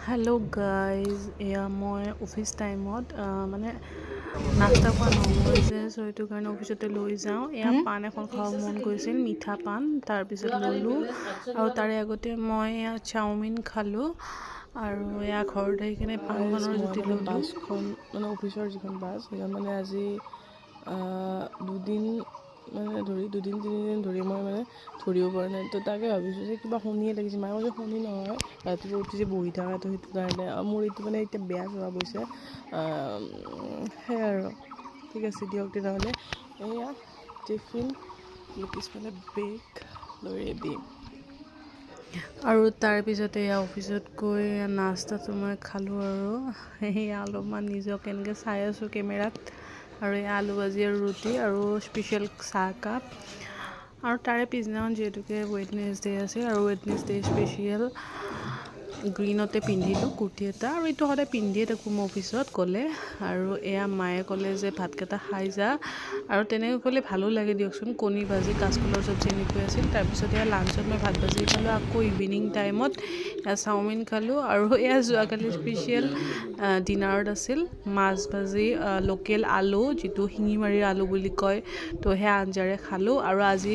Hello' guys, এয়া মই office টাইমত মানে নাস্তা খোৱা নহয় যে, চ' সেইটো কাৰণে অফিচতে লৈ যাওঁ। এয়া পাণ এখন খাব মন গৈছিল, মিঠা পাণ, তাৰপিছত ল'লোঁ। আৰু তাৰে আগতে মই এয়া চাওমিন খালোঁ আৰু এয়া ঘৰত আহি কিনে পাণখনৰ জুতি ল'লোঁ। বাছখন মানে অফিচৰ যিখন বাছ, সেইখন মানে আজি দুদিন তিনিদিন ধৰি মই মানে ধৰিব পৰা নাই। তো তাকে ভাবিছোঁ যে কিবা শনিয়ে লাগিছে। মায়ে কৈছে শনি নহয়, ৰাতিপুৱা উঠি যে বহি থকা, তো সেইটো কাৰণে মোৰ এইটো মানে এতিয়া বেয়া স্বভাৱ হৈছে। সেয়াই আৰু ঠিক আছে দিয়ক তেনেহ'লে। এয়া টিফিন, পিছফালে বেগ লৈ ৰেডি। আৰু তাৰপিছতে এয়া অফিচত গৈ নাস্তাটো মই খালোঁ আৰু সেয়া অলপমান নিজক এনেকৈ চাই আছোঁ কেমেৰাত। আৰু এই আলু ভাজি আৰু ৰুটি আৰু স্পেচিয়েল চাহকাপ। আৰু তাৰে পিছদিনাখন যিহেতুকে ৱেডনেছডে আছিল আৰু ৱেডনেছডে স্পেচিয়েল গ্ৰীণতে পিন্ধিলোঁ কুৰ্তি এটা, আৰু এইটো সদায় পিন্ধিয়ে থাকোঁ মই অফিচত গ'লে। আৰু এয়া মায়ে ক'লে যে ভাতকেইটা খাই যা, আৰু তেনেকৈ ক'লে ভালো লাগে দিয়কচোন। কণী ভাজি, কাচকলৰ চব্জি এনেকৈ আছিল। তাৰপিছত এয়া লাঞ্চত মই ভাত ভাজি খালোঁ। আকৌ ইভিনিং টাইমত এয়া চাওমিন খালোঁ। আৰু এয়া যোৱাকালি স্পেচিয়েল ডিনাৰত আছিল মাছ ভাজি, লোকেল আলু, যিটো শিঙিমাৰীৰ আলু বুলি কয়, তো সেয়া আঞ্জাৰে খালোঁ। আৰু আজি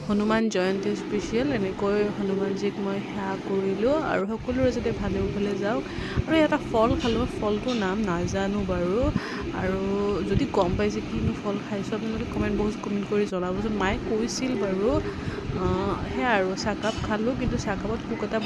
হনুমান জয়ন্তী স্পেচিয়েল, এনেকৈ হনুমানজীক মই সেৱা কৰিলোঁ। আৰু সকলোৰে যাতে ভালে কুশলে যাওক। আৰু এটা ফল খালোঁ, ফলটোৰ নাম নাজানো বাৰু, আৰু যদি গম পাইছে কিনো ফল খাইছোঁ আপোনালোকে কমেণ্ট বক্সত কমেণ্ট কৰি জনাবচোন। মায়ে কৈছিল বাৰু। সেয়াই আৰু চাহকাপ খালোঁ, কিন্তু চাহকাপত কোক এটা